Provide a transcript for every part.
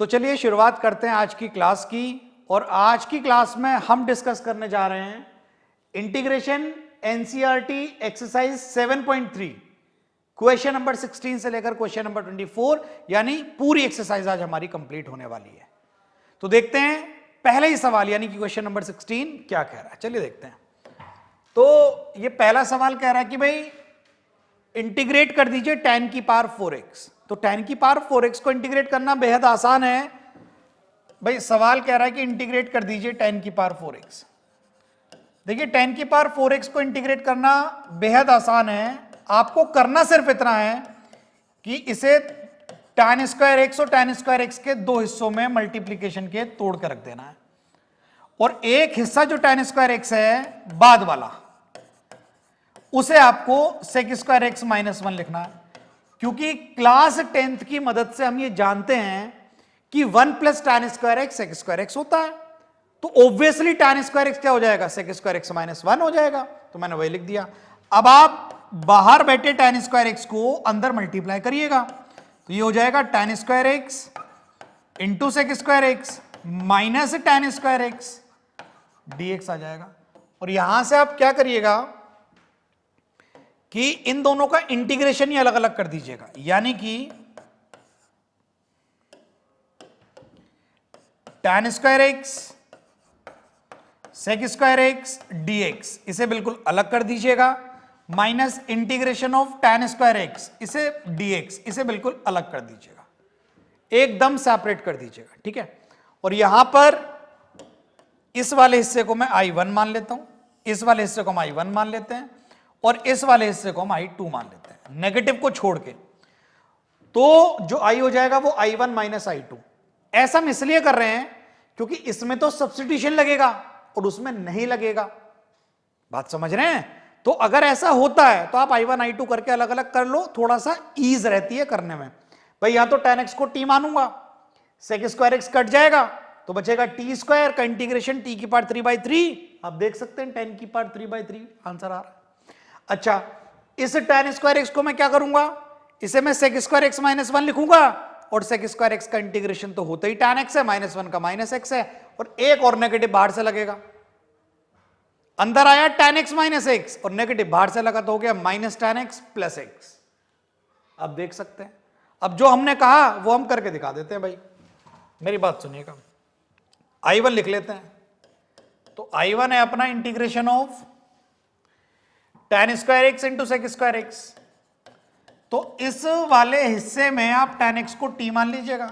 तो चलिए शुरुआत करते हैं आज की क्लास की। और आज की क्लास में हम डिस्कस करने जा रहे हैं integration NCERT exercise 7.3 question number 16 से लेकर क्वेश्चन नंबर 24, यानी पूरी एक्सरसाइज आज हमारी कंप्लीट होने वाली है। तो देखते हैं पहले ही सवाल यानी कि क्वेश्चन नंबर 16 क्या कह रहा है। चलिए देखते हैं। तो ये पहला सवाल कह रहा है कि भाई इंटीग्रेट कर दीजिए tan की पावर 4x। तो tan की पावर 4x को इंटीग्रेट करना बेहद आसान है भाई। सवाल कह रहा है कि इंटीग्रेट कर दीजिए tan की पावर 4x। देखिए tan की पावर 4x को इंटीग्रेट करना बेहद आसान है। आपको करना सिर्फ इतना है कि इसे tan स्क्वायर x और tan स्क्वायर x के दो हिस्सों में मल्टीप्लीकेशन के तोड़ कर रख देना है, और एक हिस्सा जो tan स्क्वायर x है बाद वाला, उसे आपको sec स्क्वायर x -1 लिखना है। क्योंकि क्लास 10th की मदद से हम ये जानते हैं कि 1 plus tan square x sec square x होता है, तो ऑब्वियसली tan स्क्वायर x क्या हो जाएगा, sec स्क्वायर x -1 हो जाएगा। तो मैंने वही लिख दिया। अब आप बाहर बैठे tan स्क्वायर x को अंदर मल्टीप्लाई करिएगा, तो ये हो जाएगा tan square x into sec square x minus tan square x dx आ जाएगा। और यहां से आप क्या करिएगा कि इन दोनों का इंटीग्रेशन ही अलग अलग कर दीजिएगा, यानी कि tan square x sec square x dx इसे बिल्कुल अलग कर दीजिएगा, minus integration of tan square x इसे dx इसे बिल्कुल अलग कर दीजिएगा, एकदम सेपरेट कर दीजिएगा। ठीक है। और यहां पर इस वाले हिस्से को मैं I1 मान लेता हूं, इस वाले हिस्से को हम I1 मान लेते हैं, और इस वाले हिस्से को हम I2 मान लेते हैं, नेगेटिव को छोड़ के। तो जो I हो जाएगा वो I1 माइनस I2। ऐसा हम इसलिए कर रहे हैं क्योंकि इसमें तो सब्स्टिट्यूशन लगेगा और उसमें नहीं लगेगा। बात समझ रहे हैं? तो अगर ऐसा होता है तो आप I1 I2 करके अलग अलग कर लो, थोड़ा सा ईज रहती है करने में। भाई यहां तो tan x को t मानूंगा, sec स्क्वायर x कट जाएगा तो बचेगा t स्क्वायर का इंटीग्रेशन t की पावर 3/3। आप देख सकते हैं tan की पावर 3/3 आंसर आ रहा है। अच्छा, इस tan स्क्वायर x को मैं क्या करूंगा, इसे मैं sec स्क्वायर x -1 लिखूंगा, और sec स्क्वायर x का इंटीग्रेशन तो होता ही tan x है, -1 का -x है, और एक और नेगेटिव बाहर से लगेगा। अंदर आया tan x -x और नेगेटिव बाहर से लगा तो हो गया -tan x + x। आप देख सकते हैं। अब जो हमने कहा वो हम करके दिखा देते हैं। भाई मेरी बात सुनिएगा, I1 लिख लेते हैं। तो I1 है अपना integration of tan square x into sec square x। तो इस वाले हिस्से में आप tan x को t मान लीजिएगा,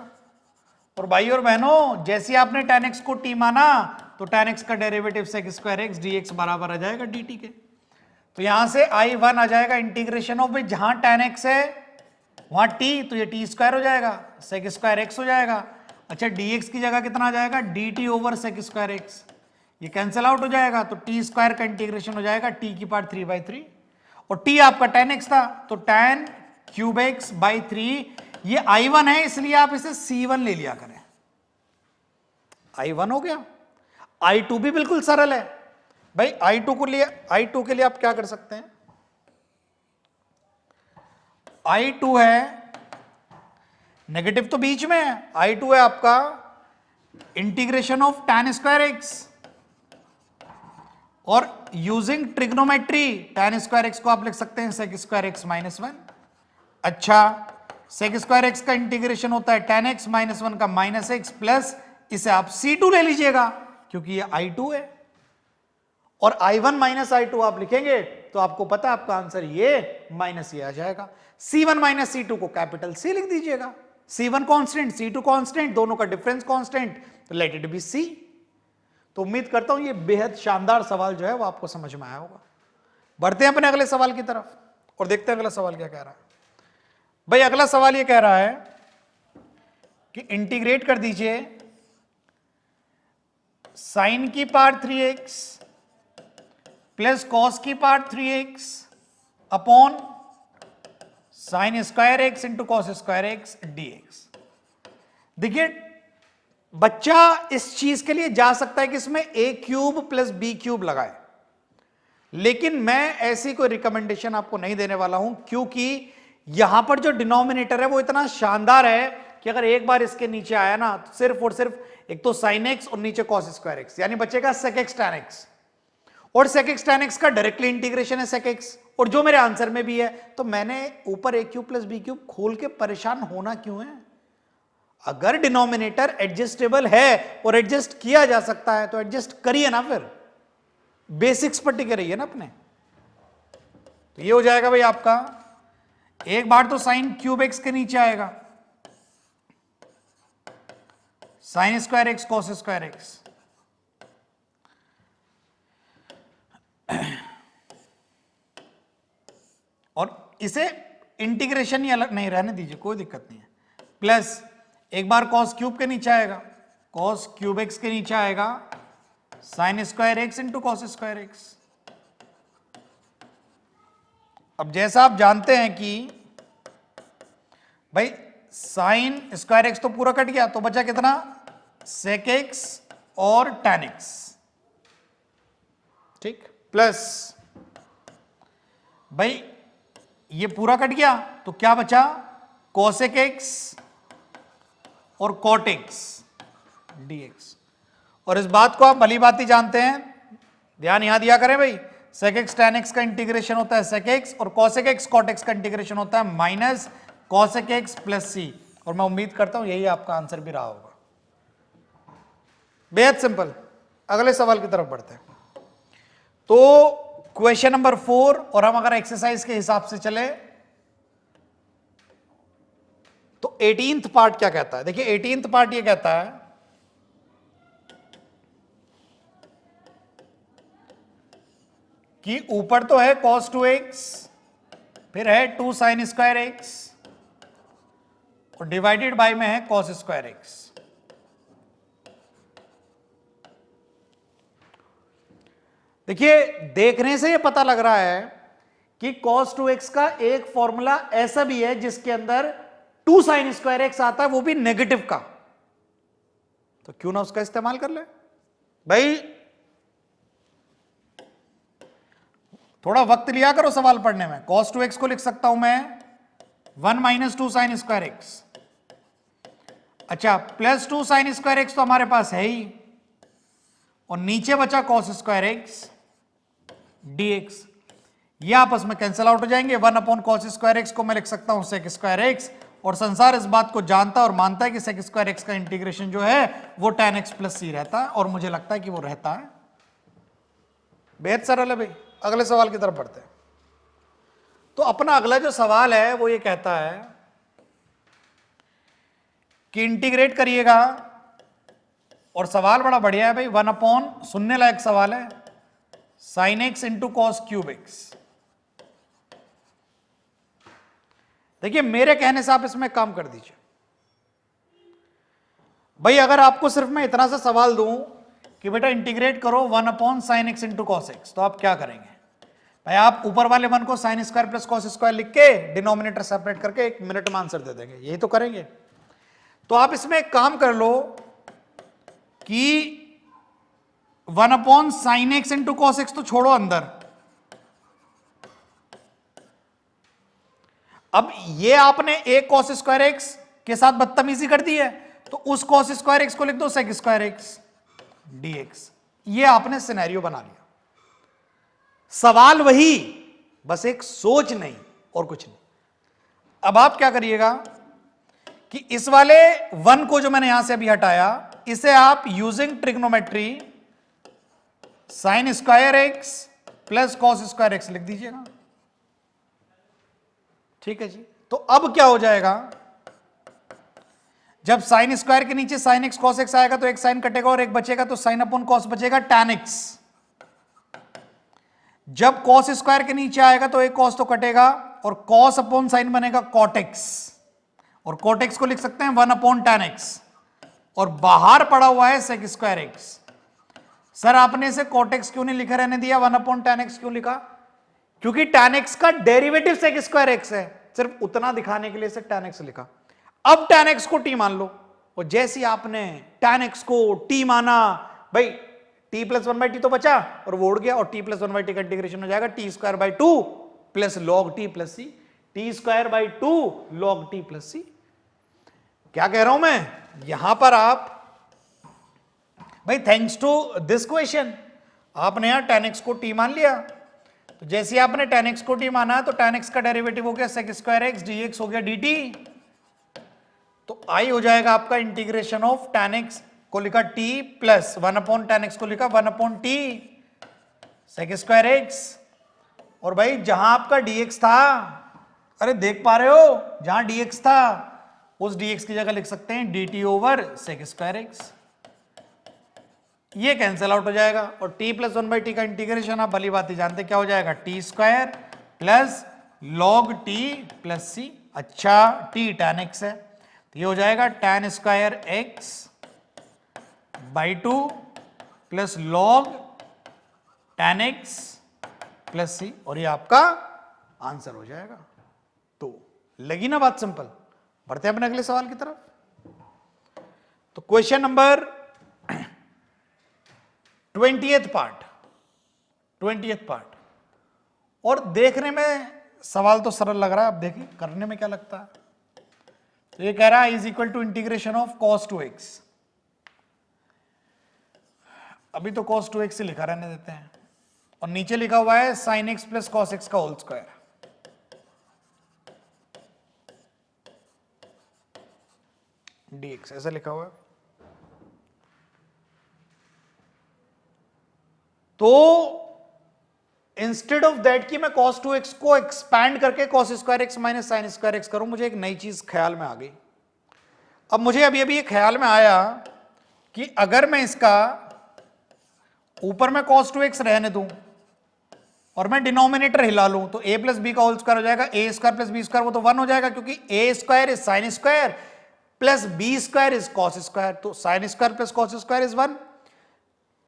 और भाई और बहनों जैसे आपने tan x को t माना तो tan x का derivative sec square x dx बराबर आ जाएगा dt के। तो यहां से I1 आ जाएगा इंटीग्रेशन ऑफ, जहां tan x है वहां t, तो ये t स्क्वायर हो जाएगा, sec स्क्वायर x हो जाएगा। अच्छा, dx की जगह कितना आ जाएगा, dt over sec square x, ये कैंसिल आउट हो जाएगा, तो t स्क्वायर का इंटीग्रेशन हो जाएगा t की पावर 3/3, और t आपका tan x था तो tan क्यूब x बाई 3। ये I1 है इसलिए आप इसे C1 ले लिया करें। I1 हो गया। I2 भी बिल्कुल सरल है भाई। I2 के लिए आप क्या कर सकते हैं, I2 है नेगेटिव तो बीच में है, I2 है आपका integration of tan square x, और using trigonometry tan square x को आप लिख सकते हैं sec स्क्वायर x -1। अच्छा, sec स्क्वायर x का इंटीग्रेशन होता है tan x -1 का -x प्लस, इसे आप C2 ले लीजिएगा क्योंकि ये I2 है, और I1 माइनस I2 आप लिखेंगे तो आपको पता है आपका आंसर ये माइनस ये आ जाएगा। C1 माइनस C2 को कैपिटल C लिख दीजिएगा। C1 कांस्टेंट, C2 कांस्टेंट, दोनों का डिफरेंस कांस्टेंट, तो लेट इट बी C। तो उम्मीद करता हूं ये बेहद शानदार सवाल जो है वो आपको समझ में आया होगा। बढ़ते हैं अपने अगले सवाल की तरफ और देखते हैं अगला सवाल क्या कह रहा है। भाई अगला सवाल ये कह रहा है कि इंटीग्रेट कर दीजिए साइन की पावर 3x प्लस कॉस की power 3x upon sine square x into cos square x dx। देखिए बच्चा इस चीज के लिए जा सकता है कि इसमें a cube plus b cube लगाए, लेकिन मैं ऐसी कोई रिकमेंडेशन आपको नहीं देने वाला हूं, क्योंकि यहां पर जो डिनोमिनेटर है वो इतना शानदार है कि अगर एक बार इसके नीचे आया ना तो सिर्फ और सिर्फ एक तो साइन एक्स और नीचे कॉस स्क्वायर एक्स, यानी बचेगा सेक एक्स टैन एक्स, और सेक एक्स टैन एक्स का डायरेक्टली इंटीग्रेशन है सेक एक्स, और जो मेरे आंसर में भी है। तो मैंने ऊपर ए क्यूब प्लस बी क्यूब खोल के परेशान होना क्यों है? अगर डिनोमिनेटर एडजस्टेबल है और एडजस्ट किया जा सकता है तो एडजस्ट करिए ना, फिर बेसिक्स पर टिके रहिए ना अपने। तो ये हो जाएगा भाई आपका, एक बार तो साइन क्यूब एक्स के नीचे आएगा, sign square x cos square x, और इसे इंटीग्रेशन ही अलग नहीं, रहने दीजिए कोई दिक्कत नहीं है, प्लस एक बार कॉस क्यूब के नीचे आएगा, कॉस क्यूब एक्स के नीचे आएगा sign square x into cos square x. अब जैसा आप जानते हैं कि भाई साइन स्क्वायर एक्स तो पूरा कट गया, तो बचा कितना, सेक एक्स और टैन एक्स, ठीक, प्लस भाई ये पूरा कट गया तो क्या बचा, कोसेक एक्स और कॉट एक्स डीएक्स। और इस बात को आप भली भांति जानते हैं, ध्यान यहां दिया करें भाई, सेक एक्स टैन एक्स का इंटीग्रेशन होता है सेक एक्स, और कोसेक एक्स कॉट एक्स का इंटीग्रेशन होता है माइनस कोसेक एक्स प्लस सी। और मैं उम्मीद करता हूं यही आपका आंसर भी रहा होगा। बेहद सिंपल। अगले सवाल की तरफ बढ़ते हैं। तो क्वेश्चन नंबर 4, और हम अगर एक्सरसाइज के हिसाब से चले तो 18th पार्ट क्या कहता है? देखिए 18th पार्ट ये कहता है कि ऊपर तो है cos 2x, फिर है 2 sin स्क्वायर एक्स, और डिवाइडेड बाय में है cos स्क्वायर एक्स। देखिए देखने से ये पता लग रहा है कि cos 2x का एक फॉर्मूला ऐसा भी है जिसके अंदर 2 sin स्क्वायर एक्स आता है, वो भी नेगेटिव का। तो क्यों ना उसका इस्तेमाल कर ले भाई। थोड़ा वक्त लिया करो सवाल पढ़ने में। cos 2x को लिख सकता हूं मैं 1 माइनस 2 sin स्क्वायर एक्स, अच्छा प्लस 2 sin स्क्वायर एक्स तो हमारे पास है ही, और नीचे बचा cos स्क्वायर एक्स dx। ये आपस में कैंसिल आउट हो जाएंगे। 1 अपॉन cos स्क्वायर एक्स को मैं लिख सकता हूं sec स्क्वायर एक्स, और संसार इस बात को जानता और मानता है कि sec स्क्वायर एक्स का इंटीग्रेशन जो है वो tan x प्लस सी रहता है, और मुझे लगता है कि वो रहता है। बेहद सरल है भाई। अगले सवाल की तरफ बढ़ते हैं। तो अपना अगला जो सवाल है वो ये कहता है कि इंटीग्रेट करिएगा, और सवाल बड़ा बढ़िया है भाई, 1 अपॉन, सुनने लायक सवाल है, sine x into cos cube x. देखिए मेरे कहने से आप इसमें काम कर दीजिए भाई। अगर आपको सिर्फ मैं इतना सा सवाल दूं कि बेटा इंटीग्रेट करो 1 upon sine x into cos x, तो आप क्या करेंगे भाई? आप ऊपर वाले 1 को sign square plus cos square लिख के डिनोमिनेटर सेपरेट करके 1 मिनट में आंसर दे देंगे, यही तो करेंगे। तो आप इसमें एक काम कर लो कि 1 upon sine x into cos x तो छोड़ो अंदर, अब ये आपने एक कॉस स्क्वायर एक्स के साथ बदतमीजी कर दी है, तो उस कॉस स्क्वायर एक्स को लिख दो सेक स्क्वायर एक्स डीएक्स। ये आपने सिनेरियो बना लिया। सवाल वही, बस एक सोच नहीं और कुछ नहीं। अब आप क्या करिएगा कि इस वाले 1 को जो मैंने यहां से अभी हटाया, इसे आप using trigonometry sign square x plus cos square x लिख दीजिएगा। ठीक है जी। तो अब क्या हो जाएगा, जब साइन स्क्वायर के नीचे साइन एक्स कॉस एक्स आएगा तो एक साइन कटेगा और एक बचेगा, तो साइन अपॉन कॉस बचेगा टैन एक्स। जब कॉस स्क्वायर के नीचे आएगा तो एक कॉस तो कटेगा, और कॉस अपॉन साइन बनेगा कॉट एक्स, और कॉट एक्स को लिख सकते हैं 1 अपॉन टैन एक्स, और बाहर पड़ा हुआ है सेक स्क्वायर एक्स। सर आपने इसे कॉट एक्स क्यों नहीं लिखा, रहने दिया 1 अपॉन टैन एक्स क्यों लिखा? क्योंकि टैन एक्स का डेरिवेटिव सेक स्क्वायर एक्स है, सिर्फ उतना दिखाने के लिए से टैन एक्स लिखा। अब टैन एक्स को टी मान लो, और जैसे आपने टैन एक्स को टी माना भाई, टी प्लस 1/t तो बचा और वो उड़ गया, और टी प्लस 1/t का इंटीग्रेशन हो जाएगा T square by 2 plus log T plus C, T square by 2 log T plus C. क्या कह रहा हूं मैं, यहां पर आप भाई थैंक्स टू दिस क्वेश्चन आपने यहां tan x को t मान लिया, तो जैसे आपने tan x को t माना तो tan x का डेरिवेटिव हो गया sec स्क्वायर x dx हो गया dt, तो i हो जाएगा आपका इंटीग्रेशन ऑफ tan x को लिखा t प्लस 1 tan x को लिखा 1 t sec स्क्वायर x, और भाई जहां आपका dx था, अरे देख पा रहे हो, जहां dx था उस dx की जगह लिख सकते हैं dt over sec square x, ये कैंसिल आउट हो जाएगा, और t प्लस 1/t का इंटीग्रेशन आप भली बात ही जानते क्या हो जाएगा, t square plus log t plus c, अच्छा t tan x है तो ये हो जाएगा tan square x by 2 plus log tan x plus c, और ये आपका आंसर हो जाएगा। तो लगी ना बात सिंपल, बढ़ते हैं अपने अगले सवाल की तरफ। तो क्वेश्चन नंबर 20th पार्ट, और देखने में सवाल तो सरल लग रहा है, अब देखिए करने में क्या लगता है। तो ये कह रहा है is equal to integration of cos 2x, अभी तो cos 2x से लिखा रहने देते हैं, और नीचे लिखा हुआ है sin x plus cos x का होल स्क्वायर, dx ऐसा लिखा हुआ है। तो इंस्टेड ऑफ दैट कि मैं cos 2x को एक्सपैंड करके cos square x minus sine square x करूं, मुझे एक नई चीज ख्याल में आ गई। अब मुझे अभी अभी ये ख्याल में आया कि अगर मैं इसका ऊपर में cos 2x रहने दूं और मैं डिनोमिनेटर हिला लूं तो a प्लस बी का होल स्क्वायर हो जाएगा, a square plus B square वो तो 1 हो जाएगा, क्योंकि a square is sine square plus B square is cos square, तो sine square plus cos square is 1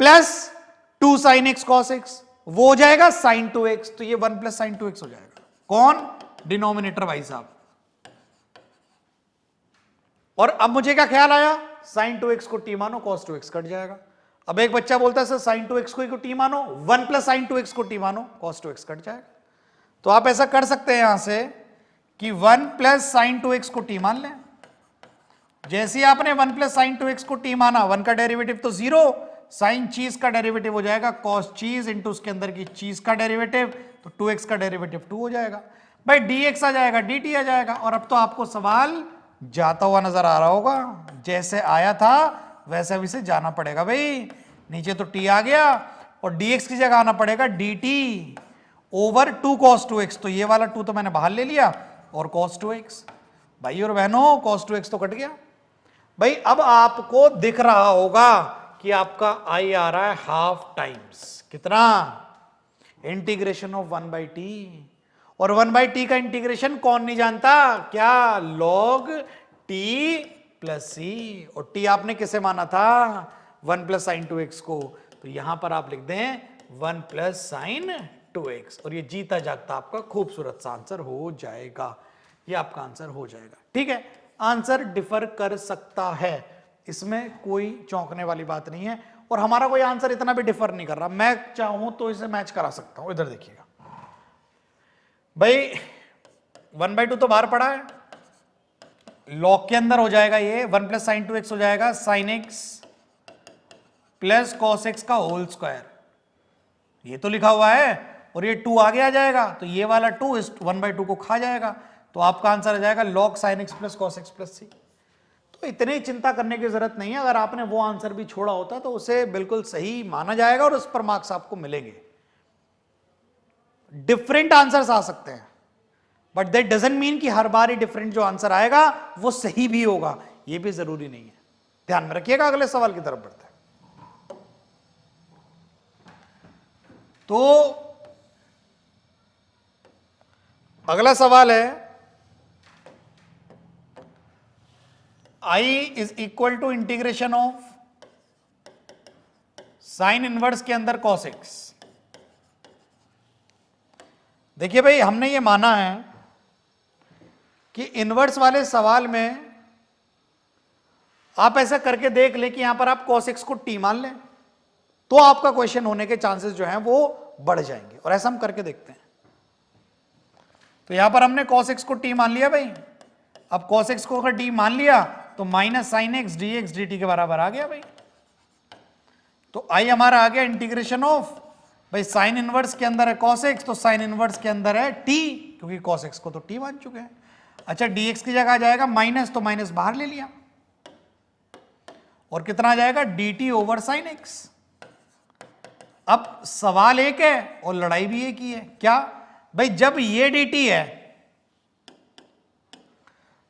plus 2 sine x cos X वो हो जाएगा साइन 2x, तो ये 1 प्लस साइन 2x हो जाएगा, कौन, डिनोमिनेटर भाई साहब। और अब मुझे क्या ख्याल आया, साइन 2x को t मानो cos 2x कट जाएगा। अब एक बच्चा बोलता है सर साइन 2x को t मानो, 1 प्लस साइन 2x को t मानो, cos 2x कट जाएगा। तो आप ऐसा कर सकते हैं यहां से कि 1 प्लस साइन 2x को t मान लें, जैसे ही आपने 1 प्लस साइन 2x को t माना, 1 का डेरिवेटिव तो 0, साइन चीज का डेरिवेटिव हो जाएगा cos चीज इंटू उसके अंदर की चीज का डेरिवेटिव, तो 2x का डेरिवेटिव 2 हो जाएगा, भाई dx आ जाएगा dt आ जाएगा। और अब तो आपको सवाल जाता हुआ नजर आ रहा होगा, जैसे आया था वैसे अभी से जाना पड़ेगा भाई, नीचे तो t आ गया और dx की जगह आना पड़ेगा dt ओवर 2 cos 2x, तो ये वाला 2 तो मैंने बाहर ले लिया और cos 2x, भाई और बहनों cos 2x तो कट गया भाई। अब आपको दिख रहा होगा कि आपका i आ रहा है हाफ टाइम्स कितना, इंटीग्रेशन ऑफ 1/t, और 1/t का इंटीग्रेशन कौन नहीं जानता, क्या, log t प्लस c, और t आपने किसे माना था, 1 प्लस साइन 2x को, तो यहां पर आप लिख दें 1 प्लस साइन 2x, और ये जीता जागता आपका खूबसूरत सा आंसर हो जाएगा, ये आपका आंसर हो जाएगा। ठीक है, आंसर डिफर कर सकता है, इसमें कोई चौंकने वाली बात नहीं है, और हमारा कोई आंसर इतना भी डिफर नहीं कर रहा, मैं चाहूं तो इसे मैच करा सकता हूं। इधर देखिएगा भाई 1/2 तो बाहर पड़ा है, लॉग के अंदर हो जाएगा ये 1 प्लस साइन 2x हो जाएगा sine x plus cos x का होल स्क्वायर, ये तो लिखा हुआ है, और ये 2 आगे आ जाएगा तो ये वाला 2 इस 1/2 को खा जाएगा, तो आपका आंसर आ जाएगा log sin x plus cos x plus c। तो इतनी चिंता करने की जरूरत नहीं है, अगर आपने वो आंसर भी छोड़ा होता तो उसे बिल्कुल सही माना जाएगा और उस पर मार्क्स आपको मिलेंगे। डिफरेंट आंसर्स आ सकते हैं, बट दैट डजंट मीन कि हर बार ही डिफरेंट जो आंसर आएगा वो सही भी होगा, ये भी जरूरी नहीं है, ध्यान में रखिएगा। अगले सवाल की तरफ बढ़ते हैं। तो अगला सवाल है I is equal to integration of sine inverse के अंदर cos x। देखिए भाई हमने ये माना है कि इनवर्स वाले सवाल में आप ऐसा करके देख ले कि यहां पर आप cos x को t मान लें तो आपका क्वेश्चन होने के चांसेस जो हैं वो बढ़ जाएंगे, और ऐसा हम करके देखते हैं। तो यहां पर हमने cos x को t मान लिया भाई, अब cos x को अगर t मान लिया तो minus sine x D x D T के बराबर आ गया भाई। तो आई हमारा आ गया इंटीग्रेशन ऑफ, भाई साइन इनवर्स के अंदर है कॉस एक्स, तो साइन इनवर्स के अंदर है टी, क्योंकि कॉस एक्स को तो टी मान चुके हैं। अच्छा dx की जगह आ जाएगा माइनस, तो माइनस बाहर ले लिया, और कितना आ जाएगा dt ओवर साइन एक्स। अब सवाल एक है और लड़ाई भी एक ही है, क्या भाई जब ये dt है,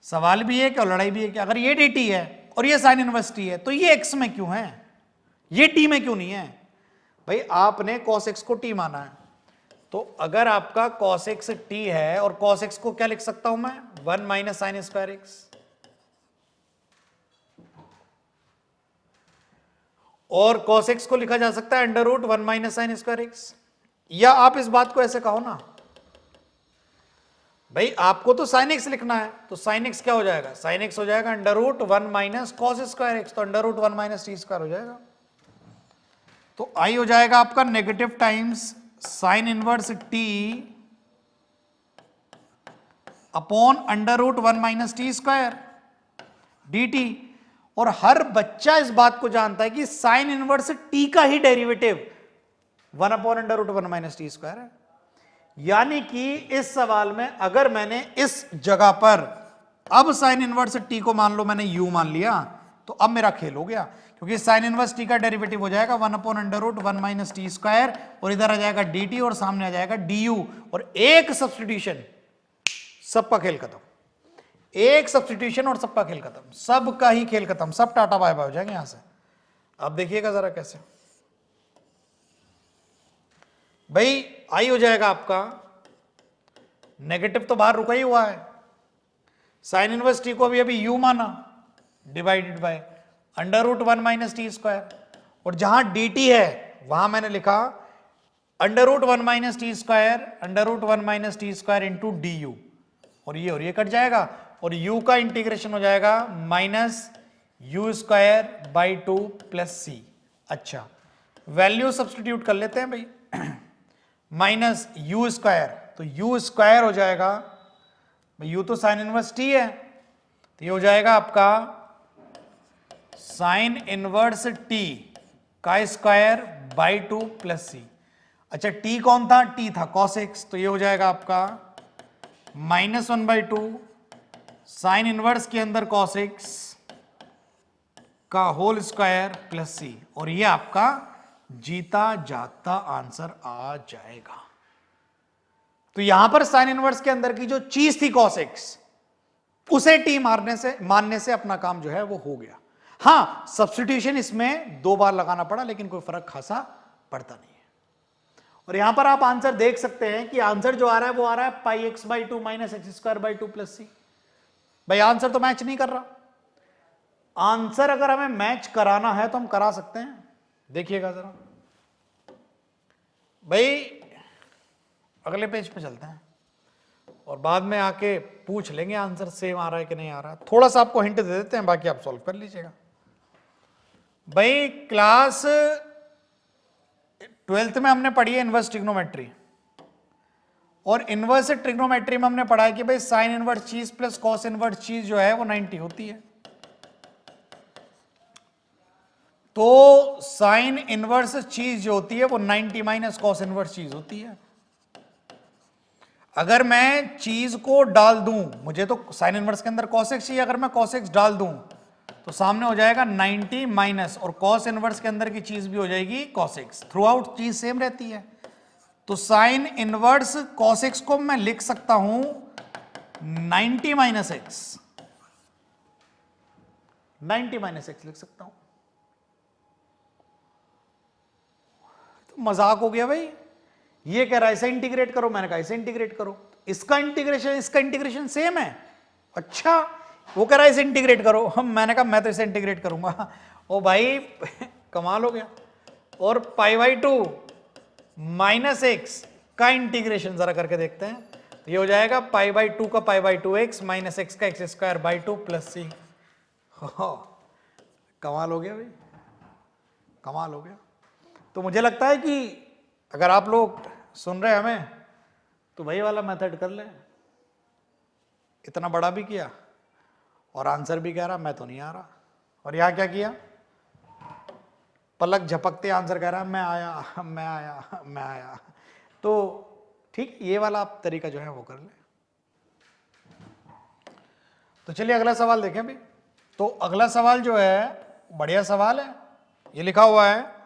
सवाल भी एक और लड़ाई भी एक है, अगर ये dt है और ये साइन इनवर्स t है तो ये x में क्यों है, ये t में क्यों नहीं है? भाई आपने cos x को t माना है, तो अगर आपका cos x t है और cos x को क्या लिख सकता हूं मैं, 1 माइनस साइन स्क्वायर एक्स, और cos x को लिखा जा सकता है under root 1 minus sine square x. या आप इस बात को ऐसे कहो ना, भाई आपको तो साइन एक्स लिखना है, तो साइन एक्स क्या हो जाएगा, साइन एक्स हो जाएगा under root 1 minus cos square X, तो under root 1 minus T square हो जाएगा। तो आई हो जाएगा आपका negative times sine inverse T upon under root 1 minus T square D T. और हर बच्चा इस बात को जानता है कि साइन इनवर्स टी का ही derivative 1 upon under root 1 minus T square है। यानी कि इस सवाल में अगर मैंने इस जगह पर अब साइन इनवर्स टी को मान लो मैंने u मान लिया, तो अब मेरा खेल हो गया, क्योंकि साइन इनवर्स टी का डेरिवेटिव हो जाएगा 1 upon under root 1 minus T square, और इधर आ जाएगा dt और सामने आ जाएगा du, और एक सब्स्टिट्यूशन सबका खेल खत्म, एक सब्स्टिट्यूशन और सबका खेल खत्म, सबका ही खेल खत्म, सब टाटा बाय बाय हो जाएंगे यहां से। अब देखिएगा जरा कैसे, भाई आई हो जाएगा आपका नेगेटिव तो बाहर रुका ही हुआ है, साइन इनवर्स टी को अभी u माना divided by under root 1 minus T square, और जहां dt है वहां मैंने लिखा under root 1 minus T square, under root 1 minus T square into d u, और ये कट जाएगा, और u का इंटीग्रेशन हो जाएगा minus U square by 2 plus C. अच्छा वैल्यू सब्सटीट्यूट कर लेते हैं भाई, माइनस यू स्क्वायर, तो यू स्क्वायर हो जाएगा, यू तो साइन इनवर्स टी है, तो ये हो जाएगा आपका साइन इनवर्स टी का स्क्वायर बाई 2 प्लस सी। अच्छा टी कौन था, टी था कॉस एक्स, तो ये हो जाएगा आपका माइनस 1 बाई 2 साइन इनवर्स के अंदर कॉस एक्स का होल स्क्वायर प्लस सी, और ये आपका जीता जागता आंसर आ जाएगा। तो यहां पर साइन इनवर्स के अंदर की जो चीज थी cos x, उसे टी मानने से अपना काम जो है वो हो गया। हां सब्स्टिट्यूशन इसमें 2 बार लगाना पड़ा, लेकिन कोई फर्क खासा पड़ता नहीं है। और यहां पर आप आंसर देख सकते हैं कि आंसर जो आ रहा है वो आ रहा है pi X by 2 minus X square by 2 plus C. भाई आंसर तो मैच नहीं कर रहा, आंसर अगर हमें मैच कराना है तो हम करा सकते हैं। देखिएगा जरा भाई, अगले पेज पे चलते हैं और बाद में आके पूछ लेंगे आंसर सेम आ रहा है कि नहीं आ रहा है। थोड़ा सा आपको हिंट दे देते हैं, बाकी आप सॉल्व कर लीजिएगा। भाई क्लास 12th में हमने पढ़ी है इनवर्स ट्रिग्नोमेट्री, और इनवर्स ट्रिग्नोमेट्री में हमने पढ़ा है कि भाई साइन इनवर्स चीज प्लस कॉस इनवर्स चीज जो है वो 90 होती है। तो साइन इनवर्स चीज जो होती है वो 90 माइनस कॉस इनवर्स चीज होती है। अगर मैं चीज को डाल दूं, मुझे तो साइन इनवर्स के अंदर cos x चाहिए, अगर मैं cos x डाल दूं तो सामने हो जाएगा 90 माइनस, और cos इनवर्स के अंदर की चीज भी हो जाएगी cos x, थ्रू आउट चीज सेम रहती है। तो साइन इनवर्स cos x को मैं लिख सकता हूं 90 माइनस एक्स, 90 माइनस एक्स लिख सकता हूं। तो मजाक हो गया भाई, ये कह रहा है इसे इंटीग्रेट करो, मैंने कहा इसे इंटीग्रेट करो, इसका इंटीग्रेशन सेम है। अच्छा वो कह रहा है इसे इंटीग्रेट करो, हम मैंने कहा मैं तो इसे इंटीग्रेट करूंगा। ओ भाई कमाल हो गया। और पाई बाई 2 माइनस एक्स का इंटीग्रेशन जरा करके देखते हैं, तो ये हो जाएगा पाई बाई 2 का pi by 2 x minus x का एक्स स्क्वायर बाई 2 प्लस सी। कमाल हो गया भाई, कमाल हो गया। तो मुझे लगता है कि अगर आप लोग सुन रहे हैं हमें तो वही वाला मेथड कर ले, इतना बड़ा भी किया और आंसर भी कह रहा मैं तो नहीं आ रहा। और यहां क्या किया, पलक झपकते आंसर कह रहा मैं आया मैं आया मैं आया। तो ठीक, ये वाला आप तरीका जो है वो कर ले। तो चलिए अगला सवाल देखें भी। तो अगला सवाल जो है बढ़िया सवाल है, ये लिखा हुआ है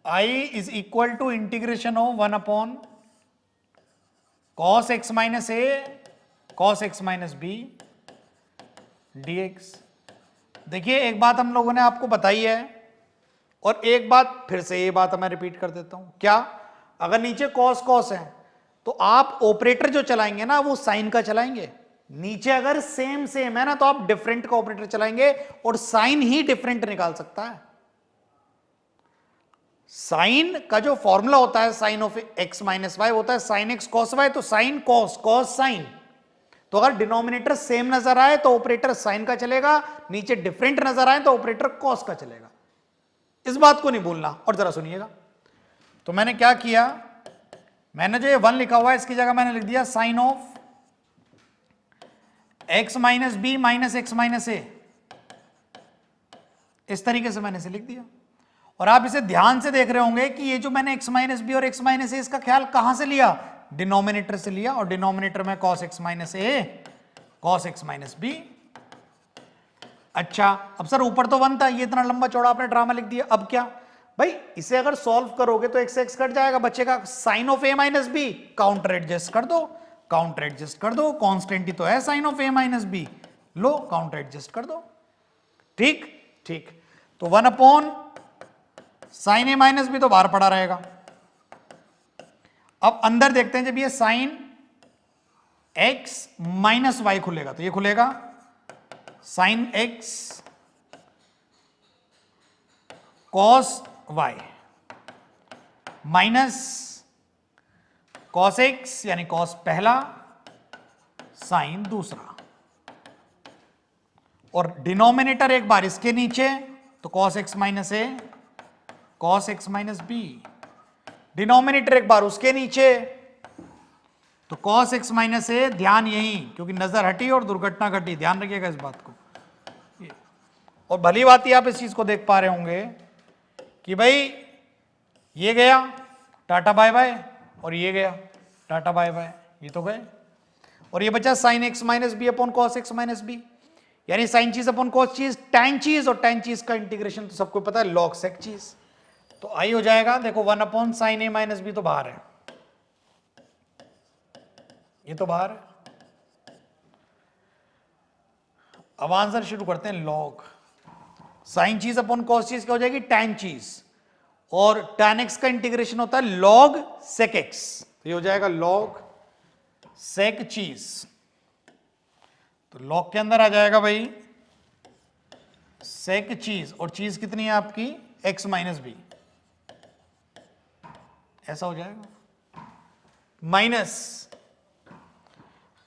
I is equal to integration of 1 upon cos x minus a cos x minus b dx। देखिए एक बात हम लोगों ने आपको बताई है, और एक बात फिर से ये बात मैं रिपीट कर देता हूं। क्या, अगर नीचे cos cos है तो आप ऑपरेटर जो चलाएंगे ना वो साइन का चलाएंगे। नीचे अगर सेम सेम है ना तो आप डिफरेंट का ऑपरेटर चलाएंगे, और साइन ही डिफरेंट निकाल सकता है। साइन का जो फॉर्मूला होता है sine of x minus y होता है साइन एक्स कॉस वाई, तो साइन कॉस कॉस साइन। तो अगर डिनोमिनेटर सेम नजर आए तो ऑपरेटर साइन का चलेगा, नीचे डिफरेंट नजर आए तो ऑपरेटर कॉस का चलेगा। इस बात को नहीं भूलना। और जरा सुनिएगा, तो मैंने क्या किया, मैंने जो ये 1 लिखा हुआ है इसकी जगह मैंने लिख दिया sine of x minus B minus X minus A. इस तरीके से मैंने इसे लिख दिया। और आप इसे ध्यान से देख रहे होंगे कि ये जो मैंने x माइनस बी और x माइनस ए इसका ख्याल कहां से लिया, डिनोमिनेटर से लिया, और डिनोमिनेटर में cos x minus a cos x minus B. अच्छा, अब सर ऊपर तो 1 था, ये इतना लंबा चौड़ा आपने ड्रामा लिख दिया, अब क्या भाई, इसे अगर सॉल्व करोगे तो x x कट जाएगा, बचेगा sine of a minus b. Counter adjust कर दो, काउंटर एडजस्ट कर दो, कांस्टेंट ही तो है sine of a minus b, लो काउंटर एडजस्ट कर दो। ठीक ठीक, तो 1 upon sine a minus b तो बाहर पड़ा रहेगा। अब अंदर देखते हैं, जब ये साइन एक्स माइनस वाई खुलेगा तो ये खुलेगा sine x cos y minus cos x यानी कॉस पहला साइन दूसरा, और डिनोमिनेटर एक बार इसके नीचे तो cos x minus a cos x minus b, denominator एक बार उसके नीचे तो cos x माइनस ए। ध्यान यही, क्योंकि नजर हटी और दुर्घटना घटी, ध्यान रखिएगा इस बात को। और भली बात ही आप इस चीज को देख पा रहे होंगे कि भाई ये गया टाटा बाय बाय, और ये गया टाटा बाय बाय, ये तो गए, और ये बचा sine x minus B upon cos x minus b, यानी साइन चीज अपॉन कॉस चीज टैन चीज, और टैन चीज का इंटीग्रेशन तो सबको पता है लॉग सेक चीज। तो आई हो जाएगा, देखो 1 upon sine a minus b तो बाहर है, ये तो बाहर है। अब आंसर शुरू करते हैं, लॉग साइन चीज अपॉन कॉस चीज क्या हो जाएगी, टैन चीज, और टैन एक्स का इंटीग्रेशन होता है लॉग सेक एक्स, तो ये हो जाएगा लॉग सेक चीज। तो लॉग के अंदर आ जाएगा भाई सेक चीज, और चीज कितनी है आपकी एक्स माइनस बी, ऐसा हो जाएगा माइनस,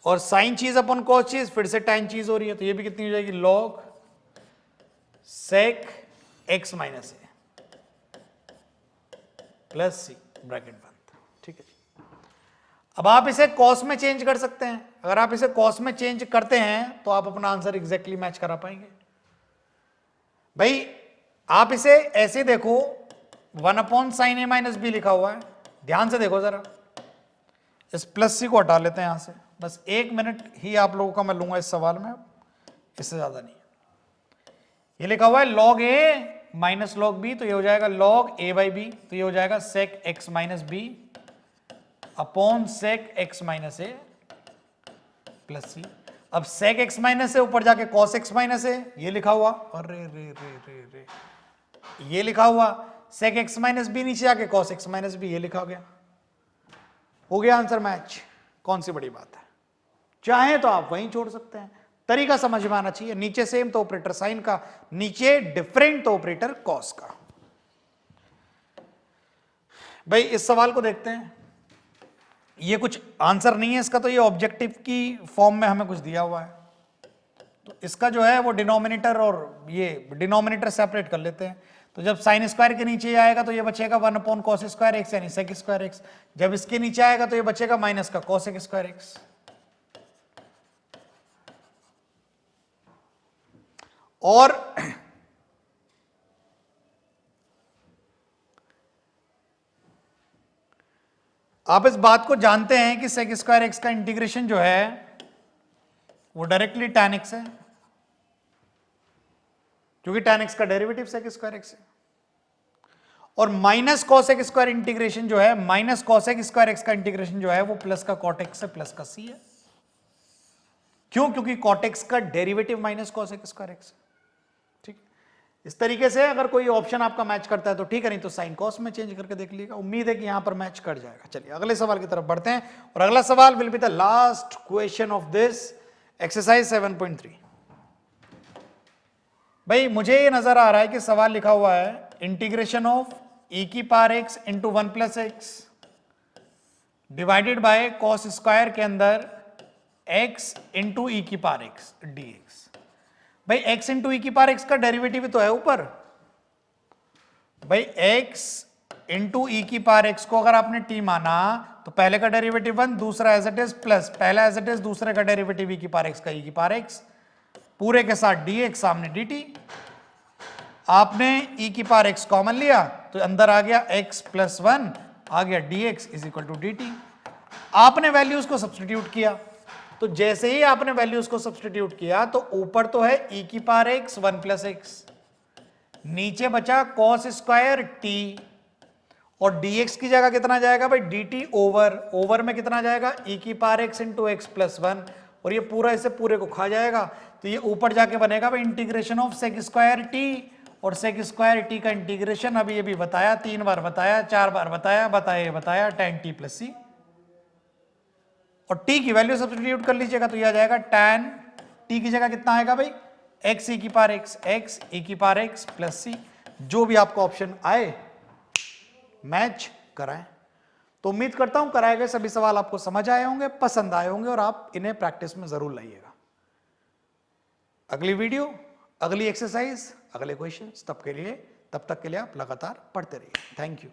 और साइन चीज अपन कॉस चीज फिर से टैन चीज हो रही है, तो ये भी कितनी हो जाएगी log sec X minus A plus C bracket बंद। ठीक है जी। अब आप इसे कॉस में चेंज कर सकते हैं, अगर आप इसे कॉस में चेंज करते हैं तो आप अपना आंसर एग्जैक्टली मैच करा पाएंगे। भाई आप इसे ऐसे देखो, 1 upon sine a minus B लिखा हुआ है, ध्यान से देखो जरा, इस प्लस सी को हटा लेते हैं यहां से, बस 1 मिनट ही आप लोगों का मैं लूंगा इस सवाल में, इससे ज्यादा नहीं। ये लिखा हुआ है लॉग ए माइनस लॉग बी, तो ये हो जाएगा लॉग ए बाई बी, तो ये हो जाएगा sec X minus B upon sec X minus A plus C. अब सेक एक्स माइनस ए ऊपर जाके कॉस एक्स माइनस ए, ये लिखा हुआ, अरे रे रे रे रे, ये लिखा हुआ सेक एक्स माइनस बी, नीचे आके कॉस एक्स माइनस बी, ये लिखा गया, हो गया आंसर मैच। कौन सी बड़ी बात है, चाहे तो आप वहीं छोड़ सकते हैं, तरीका समझ में आना चाहिए। नीचे सेम तो ऑपरेटर साइन का, नीचे डिफरेंट तो ऑपरेटर कॉस का। भाई इस सवाल को देखते हैं, ये कुछ आंसर नहीं है इसका, तो ये ऑब्जेक्टिव की फॉर्म में हमें कुछ दिया हुआ है, तो इसका जो है वो डिनोमिनेटर और ये डिनोमिनेटर सेपरेट कर लेते हैं। तो जब साइन स्क्वायर के नीचे आएगा तो ये बचेगा 1 अपॉन कॉस स्क्वायर एक्स यानी सेक स्क्वायर एक्स, जब इसके नीचे आएगा तो ये बचेगा माइनस का कॉसेक स्क्वायर एक्स। और आप इस बात को जानते हैं कि sec स्क्वायर एक्स का इंटीग्रेशन जो है वो डायरेक्टली tan x है, क्योंकि tan x का डेरिवेटिव sec स्क्वायर एक्स है। और minus cos x square integration जो है, minus cos x square x का इंटीग्रेशन जो है वो प्लस का cot x है, प्लस का c है। क्यों? क्योंकि cot x का derivative minus cos x square x है। ठीक, इस तरीके से अगर कोई ऑप्शन आपका मैच करता है तो ठीक है, नहीं तो साइन कॉस में चेंज करके देख लीजिएगा। उम्मीद है कि यहां पर मैच कर जाएगा। चलिए अगले सवाल की तरफ बढ़ते हैं, और अगला सवाल will be the last question of this exercise 7.3। भाई मुझे ये नजर आ रहा है कि सवाल लिखा हुआ है इंटीग्रेशन ऑफ e की power x into 1 plus x divided by cos square के अंदर x इंटू ई की पावर x dx। भाई x इंटू ई की पावर x का डेरिवेटिव तो है ऊपर। भाई x इंटू ई की पावर x को अगर आपने t माना तो पहले का डेरिवेटिव 1, दूसरा एज इट इज प्लस, पहला एज इट इज, दूसरे का डेरिवेटिव ई की पावर x का ई की पावर x, पूरे के साथ dx सामने dt। आपने e की पावर x कॉमन लिया तो अंदर आ गया x प्लस 1, आ गया dx is equal to dt। आपने वैल्यूज को सब्स्टिट्यूट किया, तो जैसे ही आपने वैल्यूज को सब्स्टिट्यूट किया तो ऊपर तो है e की पावर x 1 प्लस एक्स, नीचे बचा cos स्क्वायर t, और dx की जगह कितना जाएगा भाई dt ओवर में कितना जाएगा e की power x into x plus 1, और ये पूरा इसे पूरे को खा जाएगा। तो ये ऊपर जाके बनेगा भाई integration of sec square t, और सेक स्क्वायर टी का इंटीग्रेशन अभी ये भी बताया, 3 बार बताया, 4 बार बताया tan t प्लस सी, और t की वैल्यू सब्स्टिट्यूट कर लीजिएगा तो यह आ जाएगा tan t की जगह कितना आएगा भाई x e की पावर x e की पावर x प्लस सी। जो भी आपको ऑप्शन आए मैच कराएं। तो उम्मीद करता हूं कराए गए सभी सवाल आपको समझ आए होंगे, पसंद आए होंगे, और आप इन्हें प्रैक्टिस में जरूर लाइएगा। अगली वीडियो, अगली एक्सरसाइज, अगले क्वेश्चंस, तब तक के लिए आप लगातार पढ़ते रहिए। Thank you.